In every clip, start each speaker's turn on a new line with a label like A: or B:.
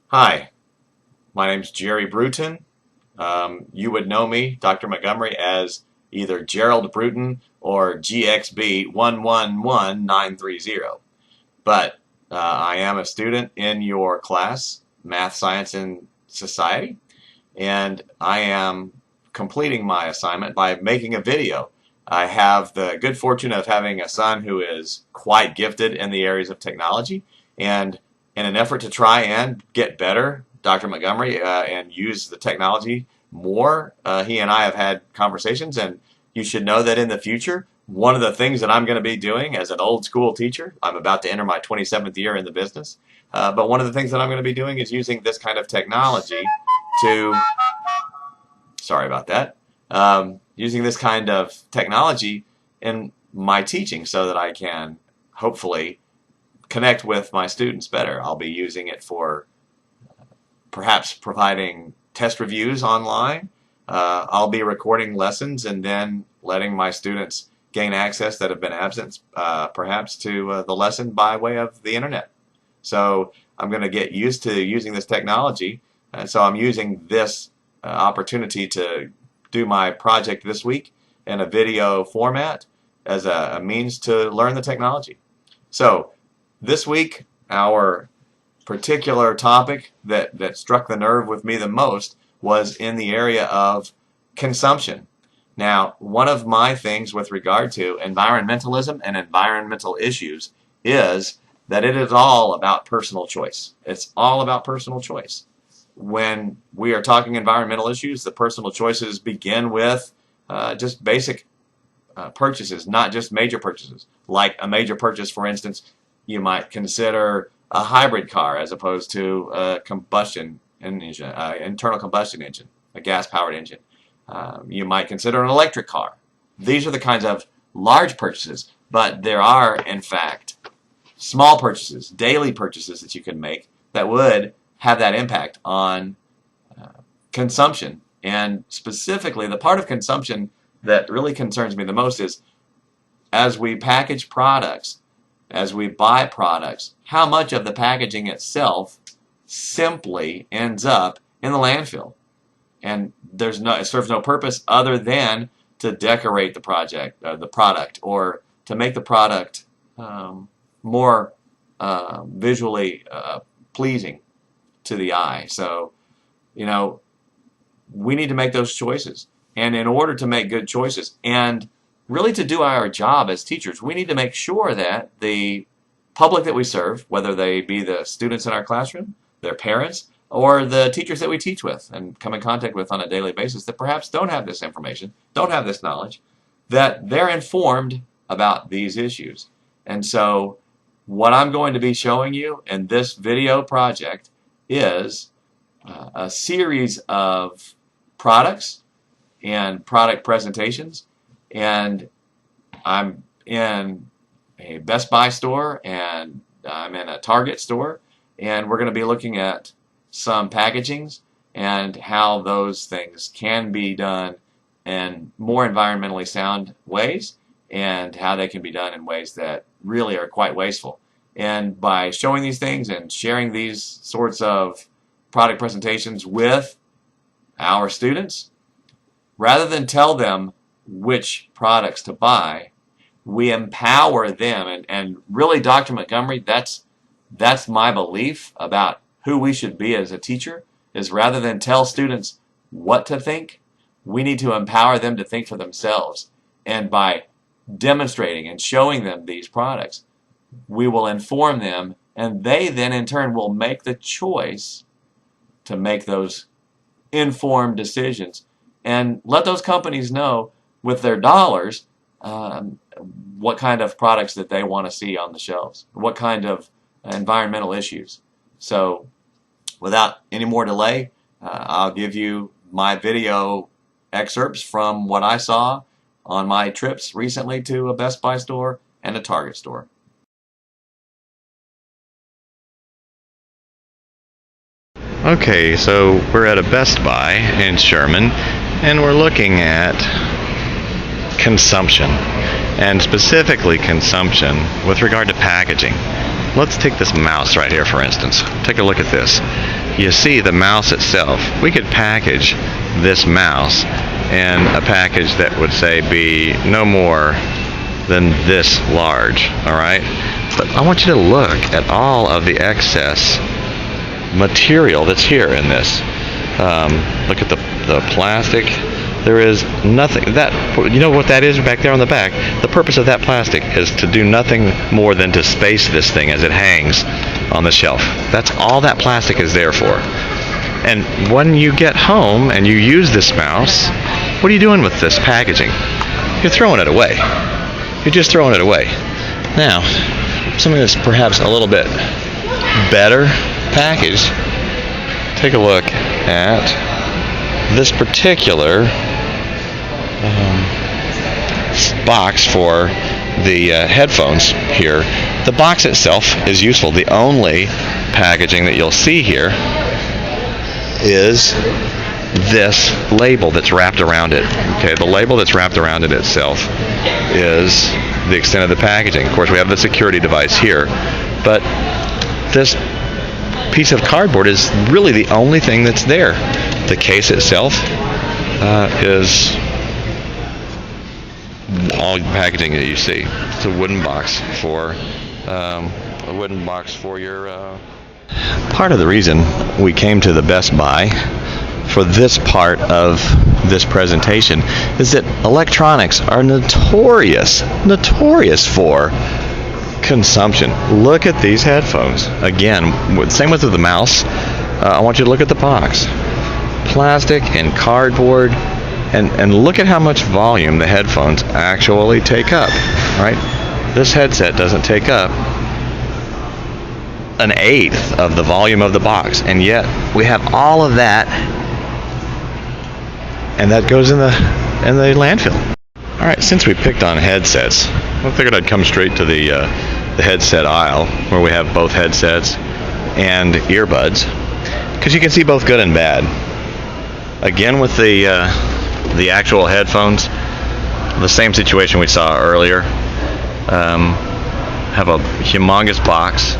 A: Hi, my name's Jerry Bruton. You would know me, Dr. Montgomery, as either Gerald Bruton or GXB 111930. But I am a student in your class, Math, Science, and Society, and I am completing my assignment by making a video. I have the good fortune of having a son who is quite gifted in the areas of technology, and in an effort to try and get better, Dr. Montgomery, and use the technology more, he and I have had conversations, and you should know that in the future, one of the things that I'm going to be doing as an old school teacher, I'm about to enter my 27th year in the business, but one of the things that I'm going to be doing is using this kind of technology to, sorry about that, using this kind of technology in my teaching so that I can hopefully connect with my students better. I'll be using it for perhaps providing test reviews online. I'll be recording lessons and then letting my students gain access that have been absent, perhaps to the lesson by way of the internet. So I'm going to get used to using this technology, and so I'm using this opportunity to do my project this week in a video format as a means to learn the technology. So this week, our particular topic that struck the nerve with me the most was in the area of consumption. Now, one of my things with regard to environmentalism and environmental issues is that it is all about personal choice. It's all about personal choice. When we are talking environmental issues, the personal choices begin with just basic purchases, not just major purchases. Like a major purchase, for instance, you might consider a hybrid car as opposed to a combustion engine, internal combustion engine, a gas-powered engine. You might consider an electric car. These are the kinds of large purchases, but there are, in fact, small purchases, daily purchases that you can make that would have that impact on consumption. And specifically, the part of consumption that really concerns me the most is as we package products, as we buy products, how much of the packaging itself simply ends up in the landfill. And it serves no purpose other than to decorate the product, or to make the product more visually pleasing to the eye. So, we need to make those choices. And in order to make good choices and really to do our job as teachers, we need to make sure that the public that we serve, whether they be the students in our classroom, their parents, or the teachers that we teach with and come in contact with on a daily basis that perhaps don't have this information, don't have this knowledge, that they're informed about these issues. And so what I'm going to be showing you in this video project is a series of products and product presentations, and I'm in a Best Buy store and I'm in a Target store, and we're going to be looking at some packagings and how those things can be done in more environmentally sound ways and how they can be done in ways that really are quite wasteful. And by showing these things and sharing these sorts of product presentations with our students, rather than tell them which products to buy, we empower them. And really, Dr. Montgomery, that's my belief about who we should be as a teacher, is rather than tell students what to think, we need to empower them to think for themselves. And by demonstrating and showing them these products, we will inform them, and they then in turn will make the choice to make those informed decisions and let those companies know with their dollars what kind of products that they want to see on the shelves, what kind of environmental issues. So without any more delay, I'll give you my video excerpts from what I saw on my trips recently to a Best Buy store and a Target store.
B: Okay, so we're at a Best Buy in Sherman, and we're looking at consumption, and specifically consumption with regard to packaging. Let's take this mouse right here, for instance. Take a look at this. you see the mouse itself. We could package this mouse in a package that would say be no more than this large, all right? But I want you to look at all of the excess material that's here in this. Look at the plastic. There is nothing. You know what that is back there on the back? The purpose of that plastic is to do nothing more than to space this thing as it hangs on the shelf. That's all that plastic is there for. And when you get home and you use this mouse, what are you doing with this packaging? You're throwing it away. You're just throwing it away. Now, something that's perhaps a little bit better packaged. Take a look at this particular box for the headphones here. The box itself is useful. The only packaging that you'll see here is this label that's wrapped around it. Okay, the label that's wrapped around it itself is the extent of the packaging. Of course, we have the security device here, but this piece of cardboard is really the only thing that's there. The case itself is all packaging that you see. It's a wooden box for your. Part of the reason we came to the Best Buy for this part of this presentation is that electronics are notorious for consumption. Look at these headphones. Again, same with the mouse. I want you to look at the box. Plastic and cardboard, and look at how much volume the headphones actually take up. Right? This headset doesn't take up an eighth of the volume of the box, and yet we have all of that, and that goes in the landfill. All right, since we picked on headsets, I figured I'd come straight to the headset aisle where we have both headsets and earbuds, because you can see both good and bad. Again, with the actual headphones, the same situation we saw earlier. Have a humongous box,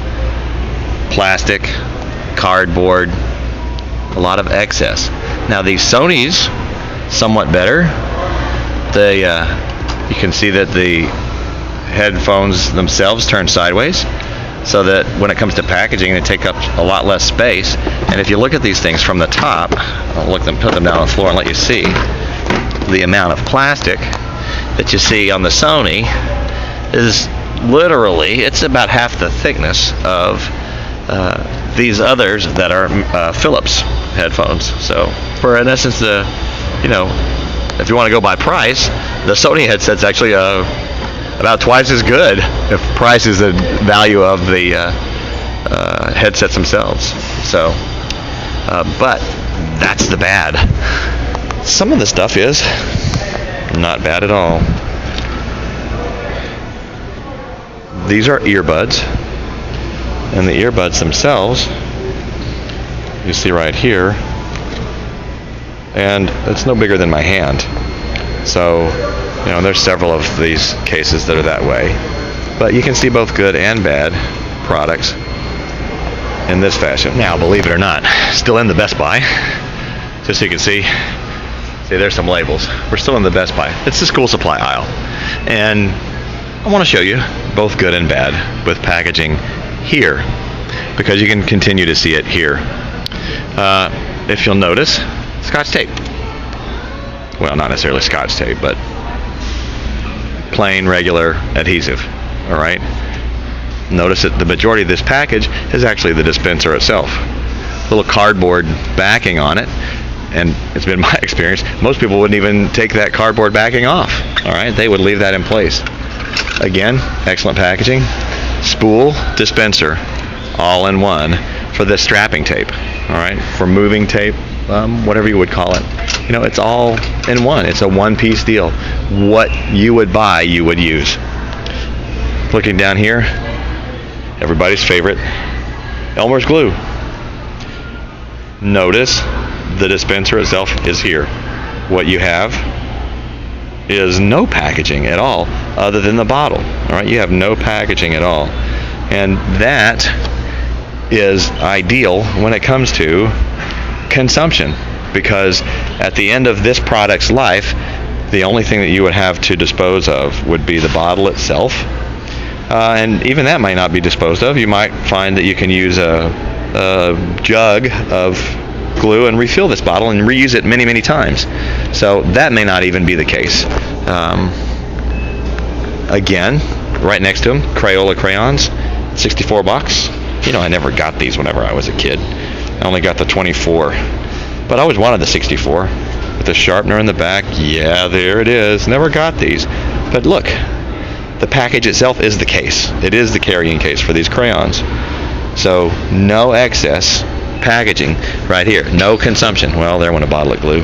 B: plastic, cardboard, a lot of excess. Now these Sonys, somewhat better. You can see that the headphones themselves turn sideways, so that when it comes to packaging, they take up a lot less space. And if you look at these things from the top, put them down on the floor and let you see the amount of plastic that you see on the Sony is literally, it's about half the thickness of these others that are Philips headphones. So for, in essence, if you want to go by price, the Sony headset's actually about twice as good if price is the value of the headsets themselves. So, but that's the bad. Some of the stuff is not bad at all. These are earbuds, and the earbuds themselves, you see right here, and it's no bigger than my hand. So, there's several of these cases that are that way. But you can see both good and bad products in this fashion. Now, believe it or not, still in the Best Buy. Just so you can see, there's some labels. We're still in the Best Buy. It's the school supply aisle. And I want to show you both good and bad with packaging here, because you can continue to see it here. If you'll notice, Scotch tape. Well, not necessarily Scotch tape, but plain, regular adhesive. All right. Notice that the majority of this package is actually the dispenser itself. Little cardboard backing on it, and it's been my experience, most people wouldn't even take that cardboard backing off. All right, they would leave that in place. Again, excellent packaging. Spool, dispenser, all in one for this strapping tape. All right, for moving tape, whatever you would call it. It's all in one. It's a one-piece deal. What you would buy, you would use. Looking down here, everybody's favorite, Elmer's glue. Notice the dispenser itself is here. What you have is no packaging at all other than the bottle. All right, you have no packaging at all. And that is ideal when it comes to consumption, because at the end of this product's life, the only thing that you would have to dispose of would be the bottle itself. And even that might not be disposed of. You might find that you can use a jug of glue and refill this bottle and reuse it many, many times. So that may not even be the case. Again, right next to them, Crayola crayons, 64 bucks. You know, I never got these whenever I was a kid. I only got the 24. But I always wanted the 64 with the sharpener in the back. Yeah, there it is. Never got these. But look, the package itself is the case. It is the carrying case for these crayons. So no excess packaging right here. No consumption. Well, there went a bottle of glue.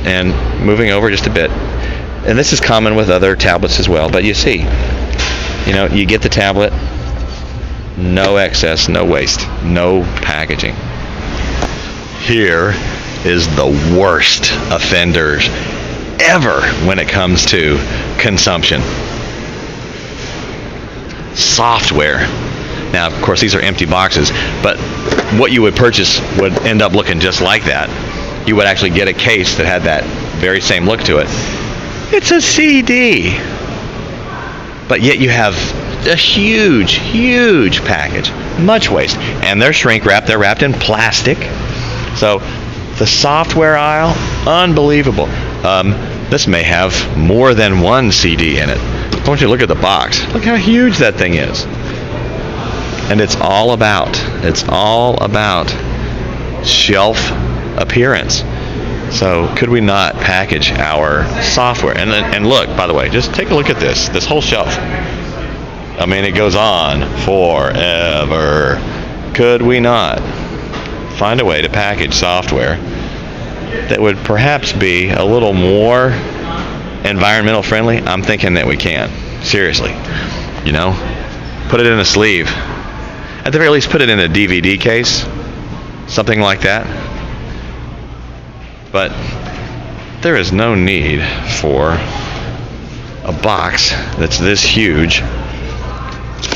B: And moving over just a bit, and this is common with other tablets as well, but you see, you know, you get the tablet, no excess, no waste, no packaging. Here is the worst offenders ever when it comes to consumption. Software. Now, of course, these are empty boxes, but what you would purchase would end up looking just like that. You would actually get a case that had that very same look to it. It's a CD. But yet you have a huge, huge package. Much waste. And they're shrink wrapped. They're wrapped in plastic. So the software aisle, unbelievable. This may have more than one CD in it. I want you to look at the box. Look how huge that thing is. And it's all about shelf appearance. So could we not package our software? And look, by the way, just take a look at this whole shelf. I mean, it goes on forever. Could we not find a way to package software that would perhaps be a little more environmental friendly? I'm thinking that we can. Seriously. You know, put it in a sleeve. At the very least, put it in a DVD case. Something like that. But there is no need for a box that's this huge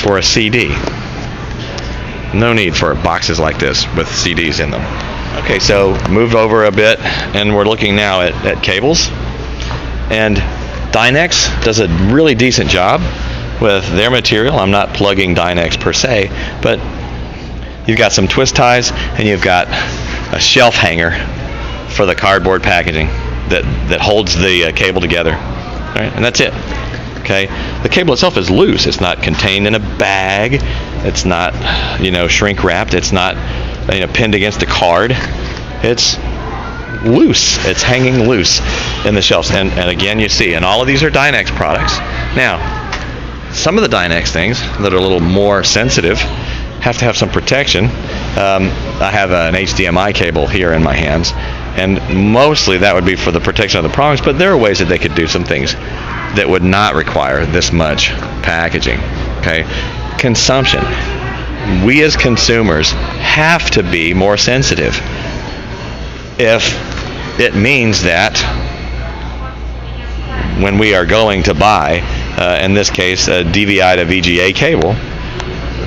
B: for a CD. No need for boxes like this with CDs in them. Okay, so moved over a bit, and we're looking now at cables. And Dynex does a really decent job with their material. I'm not plugging Dynex per se, but you've got some twist ties, and you've got a shelf hanger for the cardboard packaging that holds the cable together. All right, and that's it. Okay, the cable itself is loose. It's not contained in a bag. It's not, shrink wrapped. It's not, pinned against a card. It's loose. It's hanging loose in the shelves. And again, you see, and all of these are Dynex products. Now, some of the Dynex things that are a little more sensitive have to have some protection. I have an HDMI cable here in my hands, and mostly that would be for the protection of the prongs, but there are ways that they could do some things that would not require this much packaging. Okay, consumption. We as consumers have to be more sensitive. If it means that when we are going to buy, in this case, a DVI to VGA cable,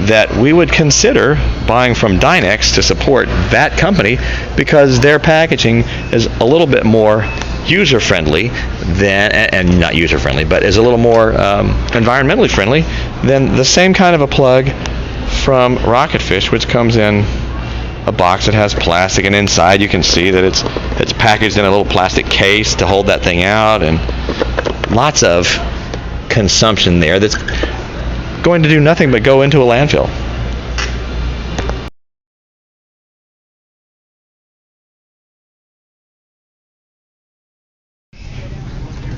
B: that we would consider buying from Dynex to support that company, because their packaging is a little bit more user-friendly than, and not user-friendly, but is a little more environmentally friendly than the same kind of a plug from Rocketfish, which comes in a box that has plastic, and inside you can see that it's packaged in a little plastic case to hold that thing out, and lots of consumption there that's going to do nothing but go into a landfill.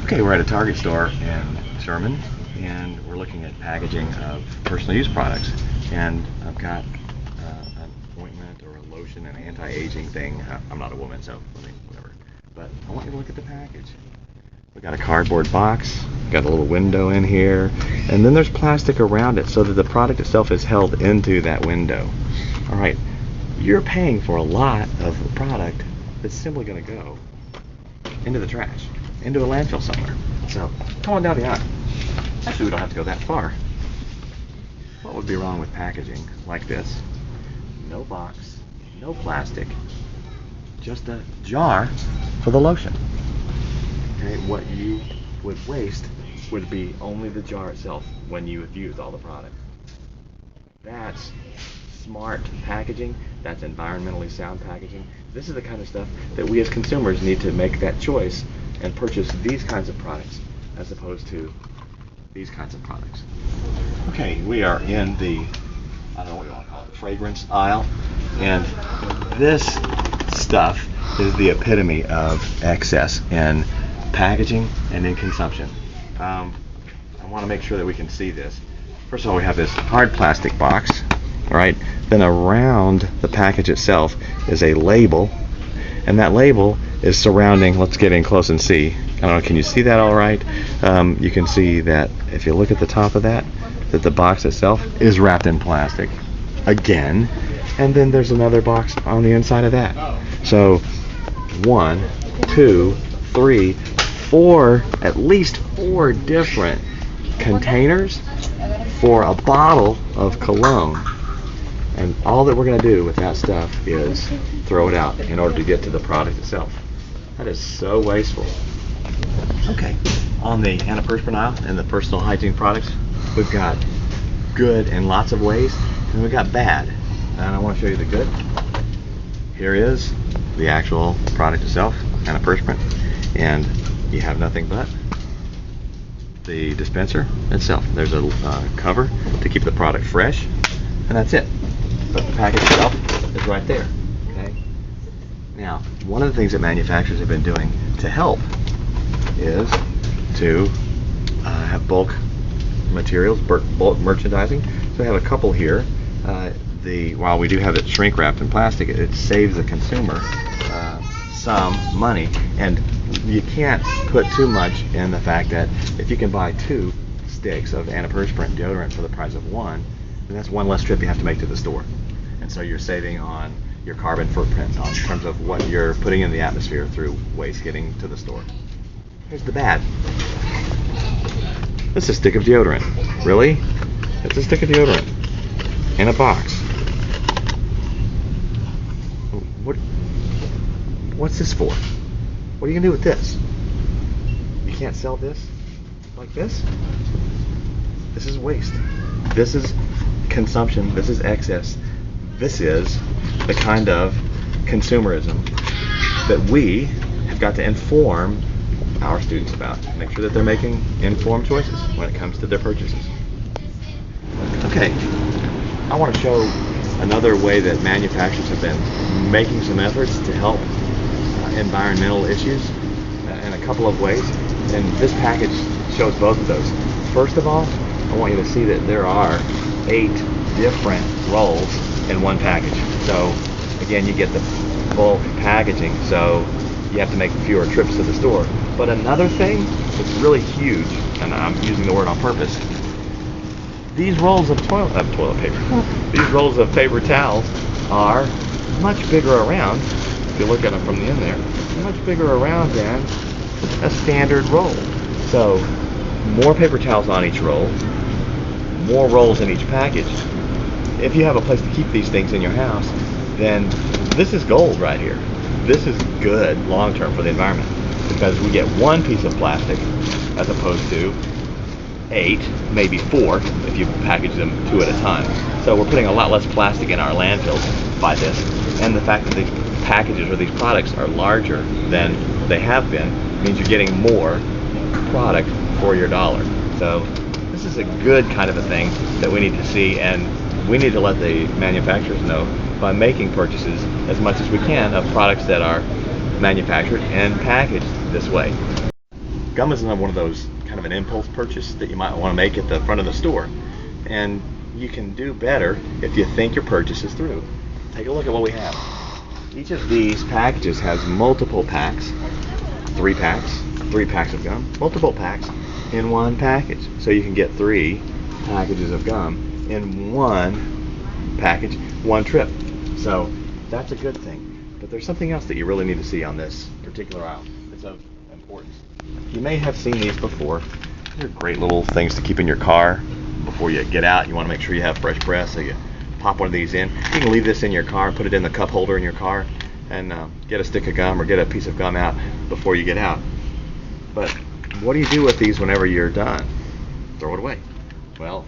B: Okay, we're at a Target store in Sherman, and we're looking at packaging of personal use products. And I've got an ointment or a lotion, an anti-aging thing. I'm not a woman, so whatever. But I want you to look at the package. We've got a cardboard box, got a little window in here, and then there's plastic around it so that the product itself is held into that window. All right, you're paying for a lot of the product that's simply going to go into the trash, into a landfill somewhere. So come on down the aisle. Actually, we don't have to go that far. What would be wrong with packaging like this? No box, no plastic, just a jar for the lotion. Okay, what you would waste would be only the jar itself when you have used all the product. That's smart packaging. That's environmentally sound packaging. This is the kind of stuff that we as consumers need to make that choice and purchase these kinds of products as opposed to these kinds of products. Okay, we are in the, I don't know what you want to call it, fragrance aisle, and this stuff is the epitome of excess in packaging and in consumption. I want to make sure that we can see this. First of all, we have this hard plastic box, right? Then around the package itself is a label, and that label is surrounding, let's get in close and see. I don't know, can you see that all right? You can see that if you look at the top of that, that the box itself is wrapped in plastic again, and then there's another box on the inside of that. So 1, 2, 3, 4, at least 4 different containers for a bottle of cologne. And all that we're going to do with that stuff is throw it out in order to get to the product itself. That is so wasteful. Okay, on the antiperspirant aisle and the personal hygiene products, we've got good in lots of ways, and we've got bad. And I want to show you the good. Here is the actual product itself, antiperspirant, and you have nothing but the dispenser itself. There's a cover to keep the product fresh, and that's it. But the package itself is right there. Okay. Now, one of the things that manufacturers have been doing to help is to have bulk materials, bulk merchandising. So I have a couple here. While we do have it shrink wrapped in plastic, it saves the consumer some money, and you can't put too much in the fact that if you can buy 2 sticks of antiperspirant deodorant for the price of 1, then that's 1 less trip you have to make to the store. And so you're saving on your carbon footprint in terms of what you're putting in the atmosphere through waste getting to the store. Here's the bad. It's a stick of deodorant. Really? It's a stick of deodorant in a box. What's this for? What are you gonna do with this? You can't sell this like this? This is waste. This is consumption. This is excess. This is the kind of consumerism that we have got to inform our students about. Make sure that they're making informed choices when it comes to their purchases. Okay, I want to show another way that manufacturers have been making some efforts to help environmental issues in a couple of ways, and this package shows both of those. First of all, I want you to see that there are 8 different rolls in one package. So again, you get the bulk packaging, so you have to make fewer trips to the store. But another thing that's really huge, and I'm using the word on purpose, these rolls of toilet paper, these rolls of paper towels are much bigger around. If you look at them from the end there, they're much bigger around than a standard roll. So more paper towels on each roll, more rolls in each package. If you have a place to keep these things in your house, then this is gold right here. This is good long term for the environment, because we get 1 piece of plastic as opposed to 8, maybe 4 if you package them 2 at a time. So we're putting a lot less plastic in our landfills by this, and the fact that these packages or these products are larger than they have been means you're getting more product for your dollar. So this is a good kind of a thing that we need to see, and we need to let the manufacturers know by making purchases as much as we can of products that are manufactured and packaged this way. Gum is another one of those kind of an impulse purchase that you might want to make at the front of the store, and you can do better if you think your purchase is through. Take a look at what we have. Each of these packages has multiple packs, 3 packs of gum, multiple packs in one package. So you can get 3 packages of gum in one package, one trip. So that's a good thing. But there's something else that you really need to see on this particular aisle. It's of importance. You may have seen these before. They're great little things to keep in your car. before you get out, you want to make sure you have fresh breath, so you pop one of these in. You can leave this in your car, put it in the cup holder in your car, and get a stick of gum or get a piece of gum out before you get out. But what do you do with these whenever you're done? Throw it away. Well,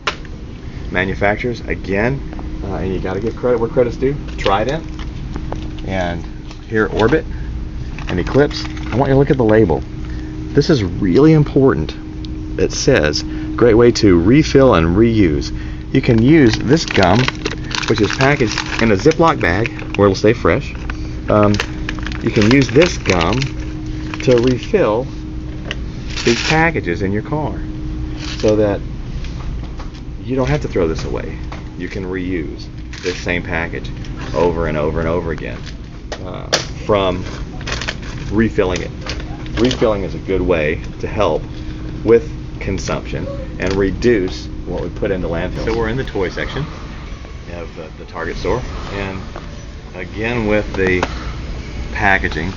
B: manufacturers, again, and you got to give credit where credit's due, Trident, and here Orbit, and Eclipse. I want you to look at the label. This is really important. It says, great way to refill and reuse. You can use this gum, which is packaged in a Ziploc bag where it'll stay fresh. You can use this gum to refill these packages in your car so that you don't have to throw this away. You can reuse this same package over and over and over again from refilling it. Refilling is a good way to help with consumption and reduce what we put into landfill. So we're in the toy section of the Target store, and again with the packaging,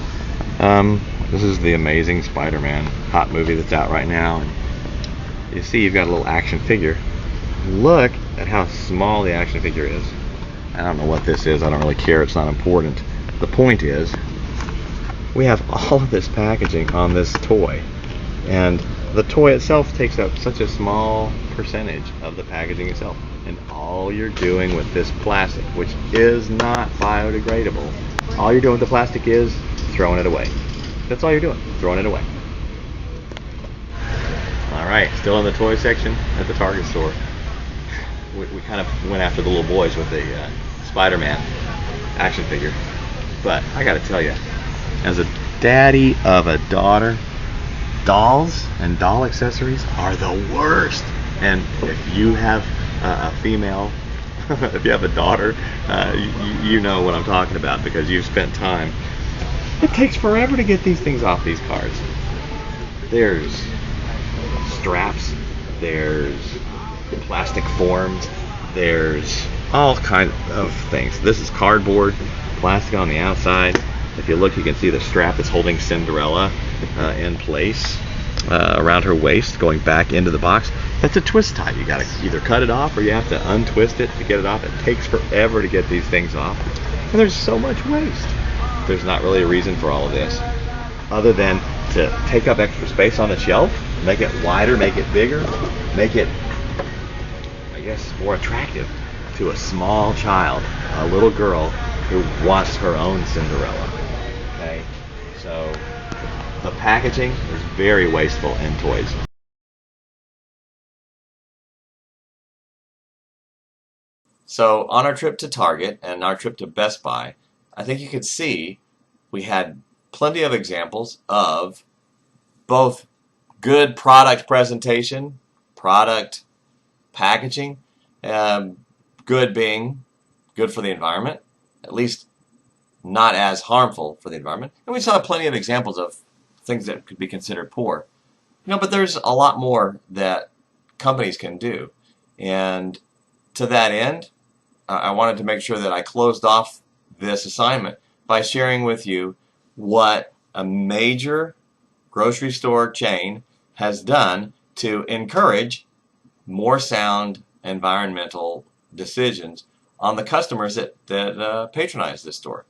B: this is the Amazing Spider-Man hot movie that's out right now, and you see you've got a little action figure. Look at how small the action figure is. I don't know what this is, I don't really care, it's not important. The point is, we have all of this packaging on this toy, and the toy itself takes up such a small percentage of the packaging itself, and all you're doing with this plastic, which is not biodegradable, all you're doing with the plastic is throwing it away. That's all you're doing, throwing it away. Alright, still in the toy section at the Target store. We kind of went after the little boys with the Spider-Man action figure, but I gotta tell you, as a daddy of a daughter, dolls and doll accessories are the worst. And if you have a female, if you have a daughter, you know what I'm talking about because you've spent time. It takes forever to get these things off these cars. There's straps, there's plastic forms, there's all kinds of things. This is cardboard, plastic on the outside. If you look, you can see the strap that's holding Cinderella in place around her waist, going back into the box. That's a twist tie. You got to either cut it off or you have to untwist it to get it off. It takes forever to get these things off. And there's so much waste. There's not really a reason for all of this other than to take up extra space on the shelf, make it wider, make it bigger, make it, I guess, more attractive to a small child, a little girl who wants her own Cinderella. Okay, so the packaging is very wasteful in toys.
A: So on our trip to Target and our trip to Best Buy, I think you could see we had plenty of examples of both good product presentation, product packaging, good being good for the environment, at least not as harmful for the environment. And we saw plenty of examples of things that could be considered poor. But there's a lot more that companies can do. And to that end, I wanted to make sure that I closed off this assignment by sharing with you what a major grocery store chain has done to encourage more sound environmental decisions on the customers that patronize this store.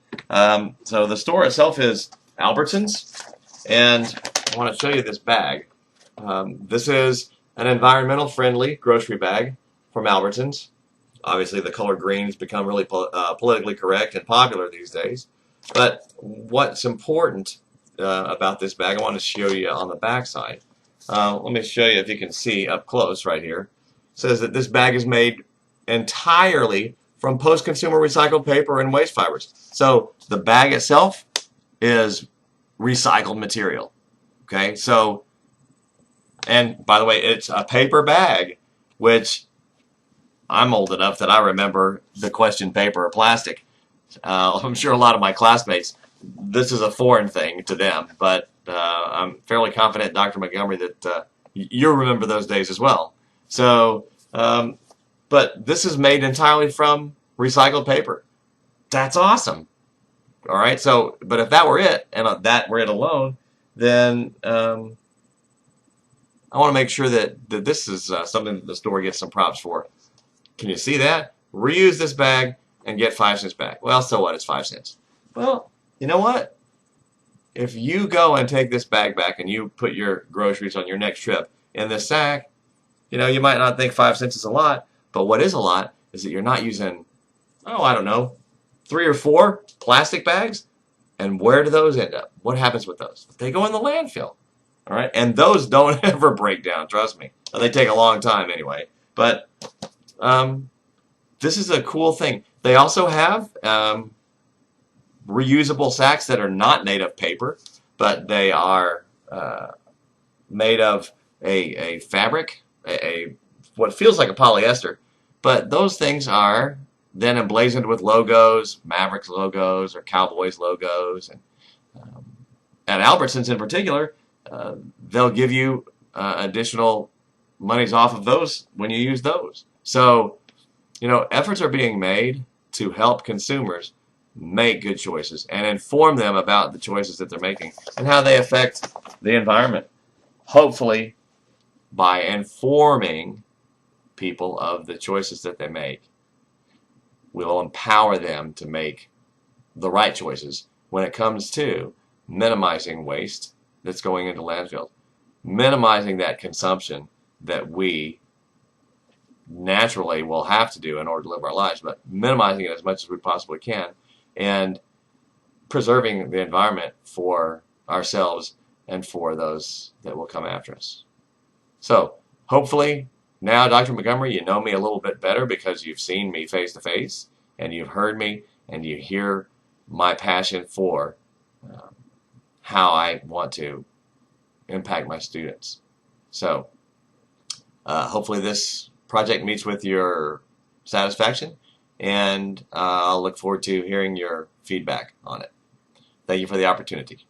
A: So the store itself is Albertsons, and I want to show you this bag. This is an environmental friendly grocery bag from Albertsons. Obviously the color green has become really politically correct and popular these days. But what's important about this bag, I want to show you on the back side. Let me show you if you can see up close right here. It says that this bag is made entirely from post-consumer recycled paper and waste fibers. So the bag itself is recycled material. Okay, so, and by the way, it's a paper bag, which I'm old enough that I remember the question paper or plastic. I'm sure a lot of my classmates, this is a foreign thing to them, but I'm fairly confident, Dr. Montgomery, that you remember those days as well. So, but this is made entirely from recycled paper. That's awesome. All right, so, but if that were it, and that were it alone, then I'm I want to make sure that this is something that the store gets some props for. Can you see that? Reuse this bag and get 5 cents back. Well, so what? It's 5 cents. Well, you know what? If you go and take this bag back and you put your groceries on your next trip in this sack, you might not think 5 cents is a lot, but what is a lot is that you're not using, oh, I don't know, 3 or 4 plastic bags. And where do those end up? What happens with those? They go in the landfill. All right, and those don't ever break down. Trust me. They take a long time anyway. But this is a cool thing. They also have reusable sacks that are not made of paper, but they are made of a fabric, what feels like a polyester. But those things are then emblazoned with logos, Mavericks logos or Cowboys logos, and at Albertsons in particular, they'll give you additional monies off of those when you use those. So, efforts are being made to help consumers make good choices and inform them about the choices that they're making and how they affect the environment. Hopefully, by informing people of the choices that they make, we'll empower them to make the right choices when it comes to minimizing waste that's going into landfills, minimizing that consumption that we naturally will have to do in order to live our lives, but minimizing it as much as we possibly can and preserving the environment for ourselves and for those that will come after us. So hopefully now, Dr. Montgomery, you know me a little bit better because you've seen me face to face and you've heard me and you hear my passion for how I want to impact my students. So hopefully this project meets with your satisfaction, and I'll look forward to hearing your feedback on it. Thank you for the opportunity.